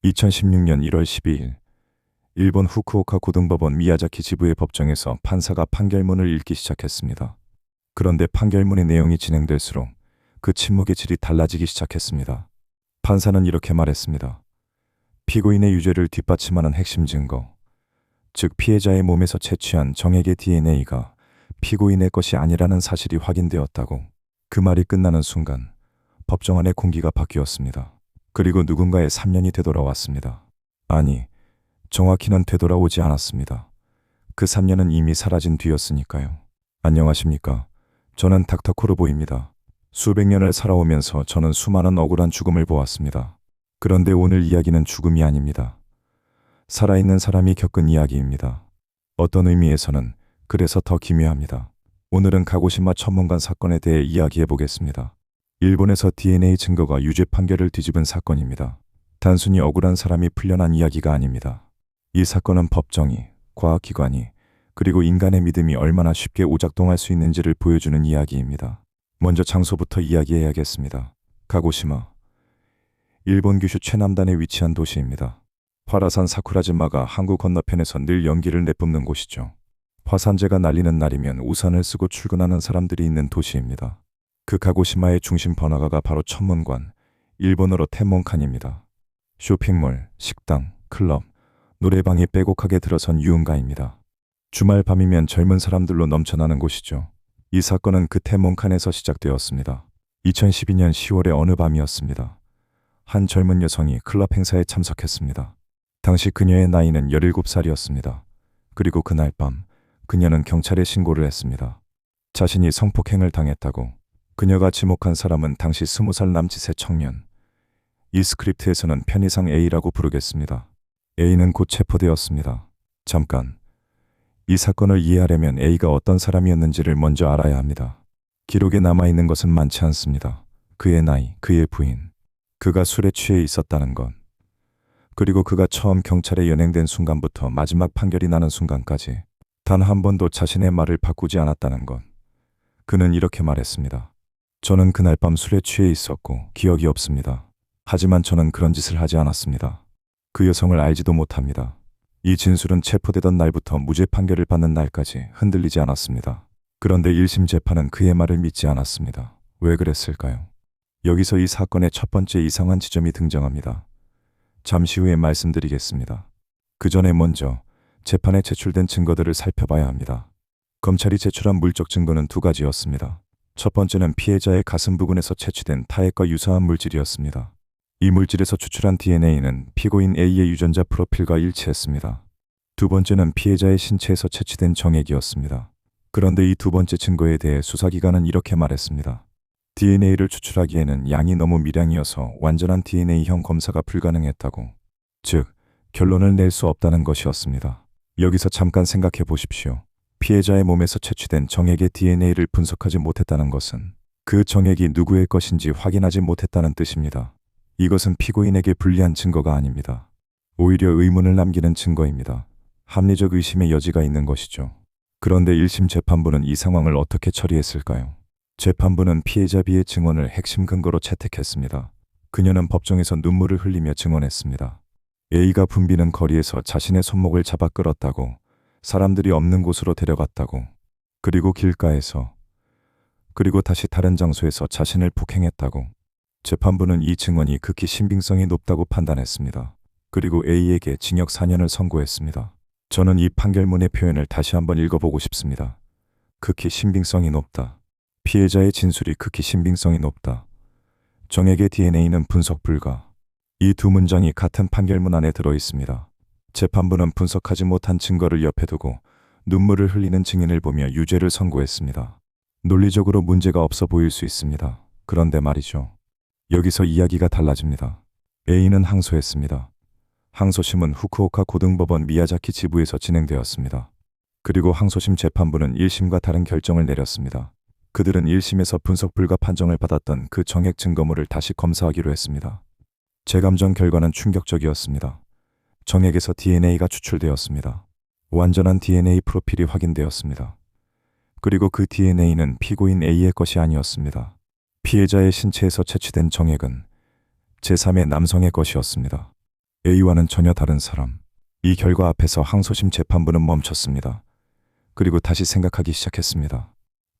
2016년 1월 12일, 일본 후쿠오카 고등법원 미야자키 지부의 법정에서 판사가 판결문을 읽기 시작했습니다. 그런데 판결문의 내용이 진행될수록 그 침묵의 질이 달라지기 시작했습니다. 판사는 이렇게 말했습니다. 피고인의 유죄를 뒷받침하는 핵심 증거, 즉 피해자의 몸에서 채취한 정액의 DNA가 피고인의 것이 아니라는 사실이 확인되었다고. 그 말이 끝나는 순간 법정 안의 공기가 바뀌었습니다. 그리고 누군가의 3년이 되돌아왔습니다. 아니, 정확히는 되돌아오지 않았습니다. 그 3년은 이미 사라진 뒤였으니까요. 안녕하십니까. 저는 닥터 코르보입니다. 수백 년을 살아오면서 저는 수많은 억울한 죽음을 보았습니다. 그런데 오늘 이야기는 죽음이 아닙니다. 살아있는 사람이 겪은 이야기입니다. 어떤 의미에서는 그래서 더 기묘합니다. 오늘은 가고시마 천문관 사건에 대해 이야기해 보겠습니다. 일본에서 DNA 증거가 유죄 판결을 뒤집은 사건입니다. 단순히 억울한 사람이 풀려난 이야기가 아닙니다. 이 사건은 법정이, 과학기관이, 그리고 인간의 믿음이 얼마나 쉽게 오작동할 수 있는지를 보여주는 이야기입니다. 먼저 장소부터 이야기해야겠습니다. 가고시마. 일본 규슈 최남단에 위치한 도시입니다. 화라산 사쿠라지마가 한국 건너편에서 늘 연기를 내뿜는 곳이죠. 화산재가 날리는 날이면 우산을 쓰고 출근하는 사람들이 있는 도시입니다. 그 가고시마의 중심 번화가가 바로 천문관, 일본어로 텐몬칸입니다. 쇼핑몰, 식당, 클럽, 노래방이 빼곡하게 들어선 유흥가입니다. 주말 밤이면 젊은 사람들로 넘쳐나는 곳이죠. 이 사건은 그 텐몬칸에서 시작되었습니다. 2012년 10월의 어느 밤이었습니다. 한 젊은 여성이 클럽 행사에 참석했습니다. 당시 그녀의 나이는 17살이었습니다. 그리고 그날 밤 그녀는 경찰에 신고를 했습니다. 자신이 성폭행을 당했다고. 그녀가 지목한 사람은 당시 20살 남짓의 청년. 이 스크립트에서는 편의상 A라고 부르겠습니다. A는 곧 체포되었습니다. 잠깐. 이 사건을 이해하려면 A가 어떤 사람이었는지를 먼저 알아야 합니다. 기록에 남아있는 것은 많지 않습니다. 그의 나이, 그의 부인, 그가 술에 취해 있었다는 것, 그리고 그가 처음 경찰에 연행된 순간부터 마지막 판결이 나는 순간까지 단 한 번도 자신의 말을 바꾸지 않았다는 것. 그는 이렇게 말했습니다. 저는 그날 밤 술에 취해 있었고 기억이 없습니다. 하지만 저는 그런 짓을 하지 않았습니다. 그 여성을 알지도 못합니다. 이 진술은 체포되던 날부터 무죄 판결을 받는 날까지 흔들리지 않았습니다. 그런데 1심 재판은 그의 말을 믿지 않았습니다. 왜 그랬을까요? 여기서 이 사건의 첫 번째 이상한 지점이 등장합니다. 잠시 후에 말씀드리겠습니다. 그 전에 먼저 재판에 제출된 증거들을 살펴봐야 합니다. 검찰이 제출한 물적 증거는 두 가지였습니다. 첫 번째는 피해자의 가슴 부근에서 채취된 타액과 유사한 물질이었습니다. 이 물질에서 추출한 DNA는 피고인 A의 유전자 프로필과 일치했습니다. 두 번째는 피해자의 신체에서 채취된 정액이었습니다. 그런데 이 두 번째 증거에 대해 수사기관은 이렇게 말했습니다. DNA를 추출하기에는 양이 너무 미량이어서 완전한 DNA형 검사가 불가능했다고. 즉, 결론을 낼 수 없다는 것이었습니다. 여기서 잠깐 생각해 보십시오. 피해자의 몸에서 채취된 정액의 DNA를 분석하지 못했다는 것은 그 정액이 누구의 것인지 확인하지 못했다는 뜻입니다. 이것은 피고인에게 불리한 증거가 아닙니다. 오히려 의문을 남기는 증거입니다. 합리적 의심의 여지가 있는 것이죠. 그런데 1심 재판부는 이 상황을 어떻게 처리했을까요? 재판부는 피해자 B의 증언을 핵심 근거로 채택했습니다. 그녀는 법정에서 눈물을 흘리며 증언했습니다. A가 붐비는 거리에서 자신의 손목을 잡아 끌었다고, 사람들이 없는 곳으로 데려갔다고, 그리고 길가에서, 그리고 다시 다른 장소에서 자신을 폭행했다고. 재판부는 이 증언이 극히 신빙성이 높다고 판단했습니다. 그리고 A에게 징역 4년을 선고했습니다. 저는 이 판결문의 표현을 다시 한번 읽어보고 싶습니다. 극히 신빙성이 높다. 피해자의 진술이 극히 신빙성이 높다. 정액의 DNA는 분석 불가. 이 두 문장이 같은 판결문 안에 들어 있습니다. 재판부는 분석하지 못한 증거를 옆에 두고 눈물을 흘리는 증인을 보며 유죄를 선고했습니다. 논리적으로 문제가 없어 보일 수 있습니다. 그런데 말이죠. 여기서 이야기가 달라집니다. A는 항소했습니다. 항소심은 후쿠오카 고등법원 미야자키 지부에서 진행되었습니다. 그리고 항소심 재판부는 1심과 다른 결정을 내렸습니다. 그들은 1심에서 분석 불가 판정을 받았던 그 정액 증거물을 다시 검사하기로 했습니다. 재감정 결과는 충격적이었습니다. 정액에서 DNA가 추출되었습니다. 완전한 DNA 프로필이 확인되었습니다. 그리고 그 DNA는 피고인 A의 것이 아니었습니다. 피해자의 신체에서 채취된 정액은 제3의 남성의 것이었습니다. A와는 전혀 다른 사람. 이 결과 앞에서 항소심 재판부는 멈췄습니다. 그리고 다시 생각하기 시작했습니다.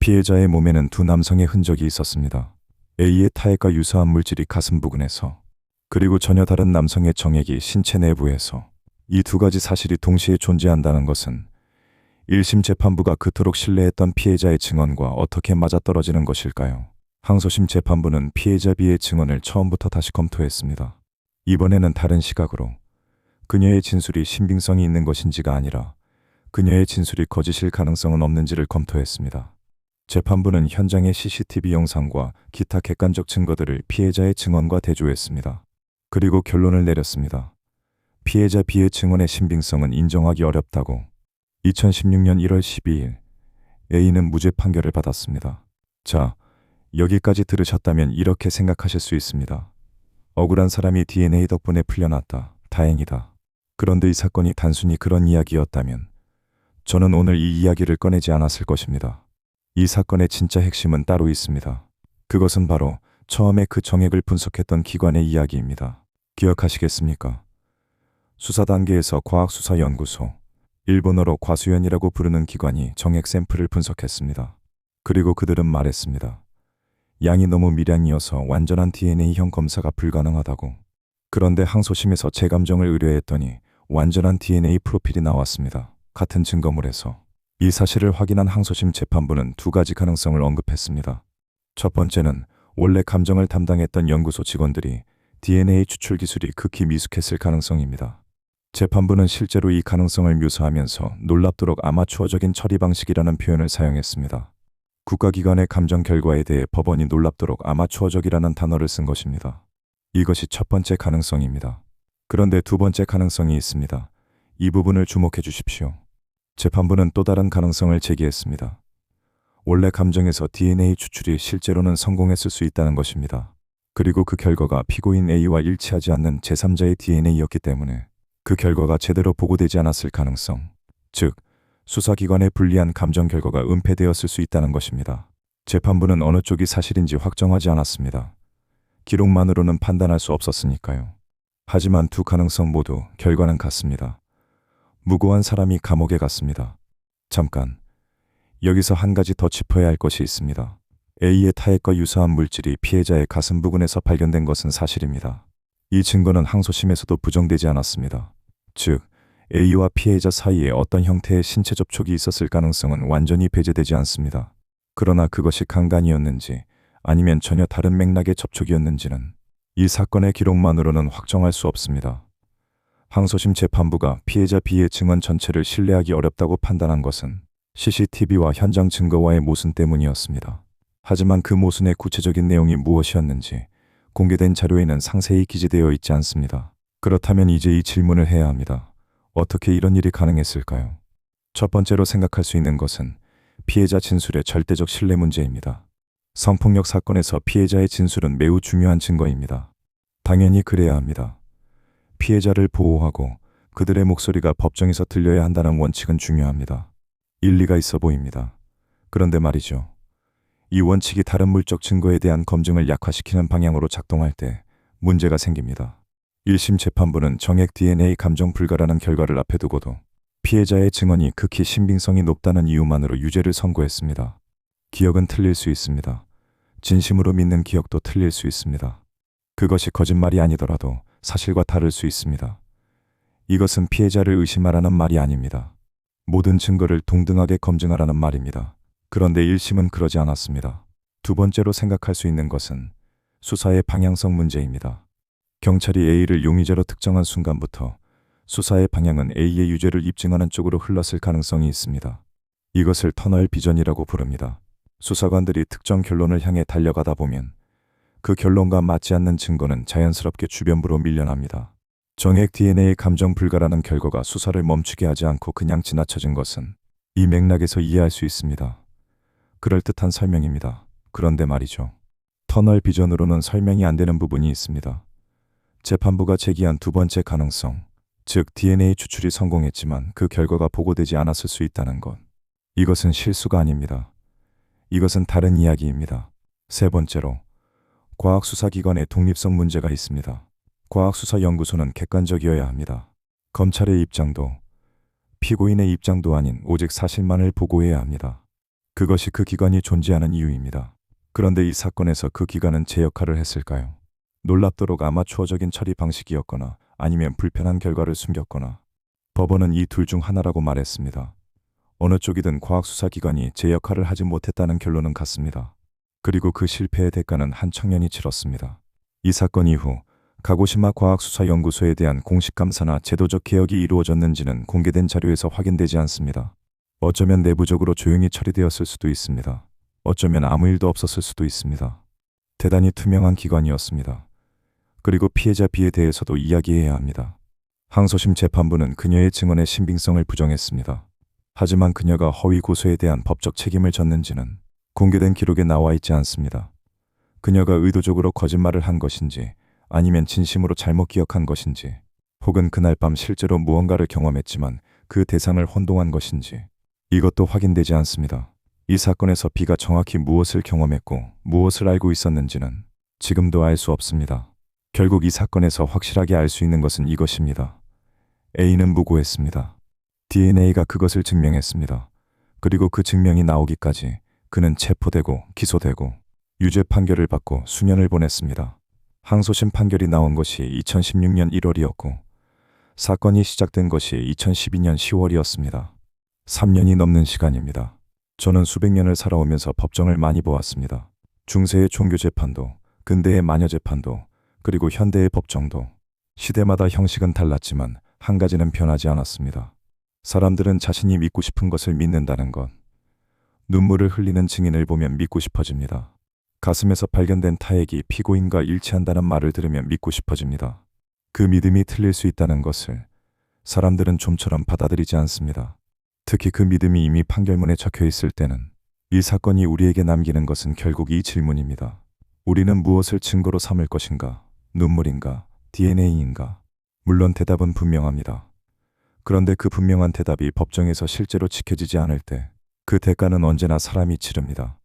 피해자의 몸에는 두 남성의 흔적이 있었습니다. A의 타액과 유사한 물질이 가슴 부근에서, 그리고 전혀 다른 남성의 정액이 신체 내부에서. 이 두 가지 사실이 동시에 존재한다는 것은 1심 재판부가 그토록 신뢰했던 피해자의 증언과 어떻게 맞아떨어지는 것일까요? 항소심 재판부는 피해자 B의 증언을 처음부터 다시 검토했습니다. 이번에는 다른 시각으로 그녀의 진술이 신빙성이 있는 것인지가 아니라 그녀의 진술이 거짓일 가능성은 없는지를 검토했습니다. 재판부는 현장의 CCTV 영상과 기타 객관적 증거들을 피해자의 증언과 대조했습니다. 그리고 결론을 내렸습니다. 피해자 B의 증언의 신빙성은 인정하기 어렵다고. 2016년 1월 12일 A는 무죄 판결을 받았습니다. 자, 여기까지 들으셨다면 이렇게 생각하실 수 있습니다. 억울한 사람이 DNA 덕분에 풀려났다. 다행이다. 그런데 이 사건이 단순히 그런 이야기였다면 저는 오늘 이 이야기를 꺼내지 않았을 것입니다. 이 사건의 진짜 핵심은 따로 있습니다. 그것은 바로 처음에 그 정액을 분석했던 기관의 이야기입니다. 기억하시겠습니까? 수사 단계에서 과학수사연구소, 일본어로 과수연이라고 부르는 기관이 정액 샘플을 분석했습니다. 그리고 그들은 말했습니다. 양이 너무 미량이어서 완전한 DNA형 검사가 불가능하다고. 그런데 항소심에서 재감정을 의뢰했더니 완전한 DNA 프로필이 나왔습니다. 같은 증거물에서. 이 사실을 확인한 항소심 재판부는 두 가지 가능성을 언급했습니다. 첫 번째는 원래 감정을 담당했던 연구소 직원들이 DNA 추출 기술이 극히 미숙했을 가능성입니다. 재판부는 실제로 이 가능성을 묘사하면서 놀랍도록 아마추어적인 처리 방식이라는 표현을 사용했습니다. 국가기관의 감정 결과에 대해 법원이 놀랍도록 아마추어적이라는 단어를 쓴 것입니다. 이것이 첫 번째 가능성입니다. 그런데 두 번째 가능성이 있습니다. 이 부분을 주목해 주십시오. 재판부는 또 다른 가능성을 제기했습니다. 원래 감정에서 DNA 추출이 실제로는 성공했을 수 있다는 것입니다. 그리고 그 결과가 피고인 A와 일치하지 않는 제3자의 DNA였기 때문에 그 결과가 제대로 보고되지 않았을 가능성, 즉 수사기관의 불리한 감정 결과가 은폐되었을 수 있다는 것입니다. 재판부는 어느 쪽이 사실인지 확정하지 않았습니다. 기록만으로는 판단할 수 없었으니까요. 하지만 두 가능성 모두 결과는 같습니다. 무고한 사람이 감옥에 갔습니다. 잠깐, 여기서 한 가지 더 짚어야 할 것이 있습니다. A의 타액과 유사한 물질이 피해자의 가슴 부근에서 발견된 것은 사실입니다. 이 증거는 항소심에서도 부정되지 않았습니다. 즉, A와 피해자 사이에 어떤 형태의 신체 접촉이 있었을 가능성은 완전히 배제되지 않습니다. 그러나 그것이 강간이었는지 아니면 전혀 다른 맥락의 접촉이었는지는 이 사건의 기록만으로는 확정할 수 없습니다. 항소심 재판부가 피해자 B의 증언 전체를 신뢰하기 어렵다고 판단한 것은 CCTV와 현장 증거와의 모순 때문이었습니다. 하지만 그 모순의 구체적인 내용이 무엇이었는지 공개된 자료에는 상세히 기재되어 있지 않습니다. 그렇다면 이제 이 질문을 해야 합니다. 어떻게 이런 일이 가능했을까요? 첫 번째로 생각할 수 있는 것은 피해자 진술의 절대적 신뢰 문제입니다. 성폭력 사건에서 피해자의 진술은 매우 중요한 증거입니다. 당연히 그래야 합니다. 피해자를 보호하고 그들의 목소리가 법정에서 들려야 한다는 원칙은 중요합니다. 일리가 있어 보입니다. 그런데 말이죠. 이 원칙이 다른 물적 증거에 대한 검증을 약화시키는 방향으로 작동할 때 문제가 생깁니다. 1심 재판부는 정액 DNA 감정 불가라는 결과를 앞에 두고도 피해자의 증언이 극히 신빙성이 높다는 이유만으로 유죄를 선고했습니다. 기억은 틀릴 수 있습니다. 진심으로 믿는 기억도 틀릴 수 있습니다. 그것이 거짓말이 아니더라도 사실과 다를 수 있습니다. 이것은 피해자를 의심하라는 말이 아닙니다. 모든 증거를 동등하게 검증하라는 말입니다. 그런데 1심은 그러지 않았습니다. 두 번째로 생각할 수 있는 것은 수사의 방향성 문제입니다. 경찰이 A를 용의자로 특정한 순간부터 수사의 방향은 A의 유죄를 입증하는 쪽으로 흘렀을 가능성이 있습니다. 이것을 터널 비전이라고 부릅니다. 수사관들이 특정 결론을 향해 달려가다 보면 그 결론과 맞지 않는 증거는 자연스럽게 주변부로 밀려납니다. 정액 DNA 감정 불가라는 결과가 수사를 멈추게 하지 않고 그냥 지나쳐진 것은 이 맥락에서 이해할 수 있습니다. 그럴듯한 설명입니다. 그런데 말이죠. 터널 비전으로는 설명이 안 되는 부분이 있습니다. 재판부가 제기한 두 번째 가능성, 즉 DNA 추출이 성공했지만 그 결과가 보고되지 않았을 수 있다는 것. 이것은 실수가 아닙니다. 이것은 다른 이야기입니다. 세 번째로, 과학수사기관의 독립성 문제가 있습니다. 과학수사연구소는 객관적이어야 합니다. 검찰의 입장도 피고인의 입장도 아닌 오직 사실만을 보고해야 합니다. 그것이 그 기관이 존재하는 이유입니다. 그런데 이 사건에서 그 기관은 제 역할을 했을까요? 놀랍도록 아마추어적인 처리 방식이었거나 아니면 불편한 결과를 숨겼거나 법원은 이 둘 중 하나라고 말했습니다. 어느 쪽이든 과학수사기관이 제 역할을 하지 못했다는 결론은 같습니다. 그리고 그 실패의 대가는 한 청년이 치렀습니다. 이 사건 이후 가고시마 과학수사연구소에 대한 공식 감사나 제도적 개혁이 이루어졌는지는 공개된 자료에서 확인되지 않습니다. 어쩌면 내부적으로 조용히 처리되었을 수도 있습니다. 어쩌면 아무 일도 없었을 수도 있습니다. 대단히 투명한 기관이었습니다. 그리고 피해자 B에 대해서도 이야기해야 합니다. 항소심 재판부는 그녀의 증언의 신빙성을 부정했습니다. 하지만 그녀가 허위 고소에 대한 법적 책임을 졌는지는 공개된 기록에 나와 있지 않습니다. 그녀가 의도적으로 거짓말을 한 것인지 아니면 진심으로 잘못 기억한 것인지 혹은 그날 밤 실제로 무언가를 경험했지만 그 대상을 혼동한 것인지 이것도 확인되지 않습니다. 이 사건에서 B가 정확히 무엇을 경험했고 무엇을 알고 있었는지는 지금도 알 수 없습니다. 결국 이 사건에서 확실하게 알 수 있는 것은 이것입니다. A는 무고했습니다. DNA가 그것을 증명했습니다. 그리고 그 증명이 나오기까지 그는 체포되고 기소되고 유죄 판결을 받고 수년을 보냈습니다. 항소심 판결이 나온 것이 2016년 1월이었고 사건이 시작된 것이 2012년 10월이었습니다. 3년이 넘는 시간입니다. 저는 수백 년을 살아오면서 법정을 많이 보았습니다. 중세의 종교재판도, 근대의 마녀재판도, 그리고 현대의 법정도. 시대마다 형식은 달랐지만 한 가지는 변하지 않았습니다. 사람들은 자신이 믿고 싶은 것을 믿는다는 것. 눈물을 흘리는 증인을 보면 믿고 싶어집니다. 가슴에서 발견된 타액이 피고인과 일치한다는 말을 들으면 믿고 싶어집니다. 그 믿음이 틀릴 수 있다는 것을 사람들은 좀처럼 받아들이지 않습니다. 특히 그 믿음이 이미 판결문에 적혀 있을 때는 이 사건이 우리에게 남기는 것은 결국 이 질문입니다. 우리는 무엇을 증거로 삼을 것인가? 눈물인가? DNA인가? 물론 대답은 분명합니다. 그런데 그 분명한 대답이 법정에서 실제로 지켜지지 않을 때 그 대가는 언제나 사람이 치릅니다.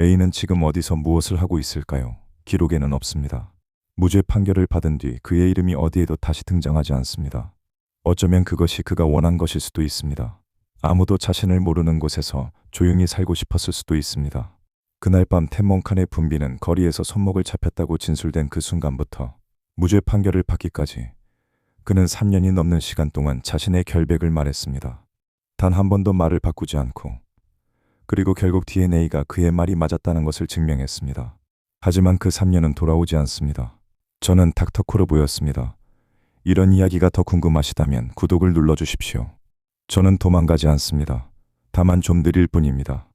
A는 지금 어디서 무엇을 하고 있을까요? 기록에는 없습니다. 무죄 판결을 받은 뒤 그의 이름이 어디에도 다시 등장하지 않습니다. 어쩌면 그것이 그가 원한 것일 수도 있습니다. 아무도 자신을 모르는 곳에서 조용히 살고 싶었을 수도 있습니다. 그날 밤 텐몽칸의 분비는 거리에서 손목을 잡혔다고 진술된 그 순간부터 무죄 판결을 받기까지 그는 3년이 넘는 시간 동안 자신의 결백을 말했습니다. 단 한 번도 말을 바꾸지 않고 그리고 결국 DNA가 그의 말이 맞았다는 것을 증명했습니다. 하지만 그 3년은 돌아오지 않습니다. 저는 닥터 코르보였습니다. 이런 이야기가 더 궁금하시다면 구독을 눌러주십시오. 저는 도망가지 않습니다. 다만 좀 느릴 뿐입니다.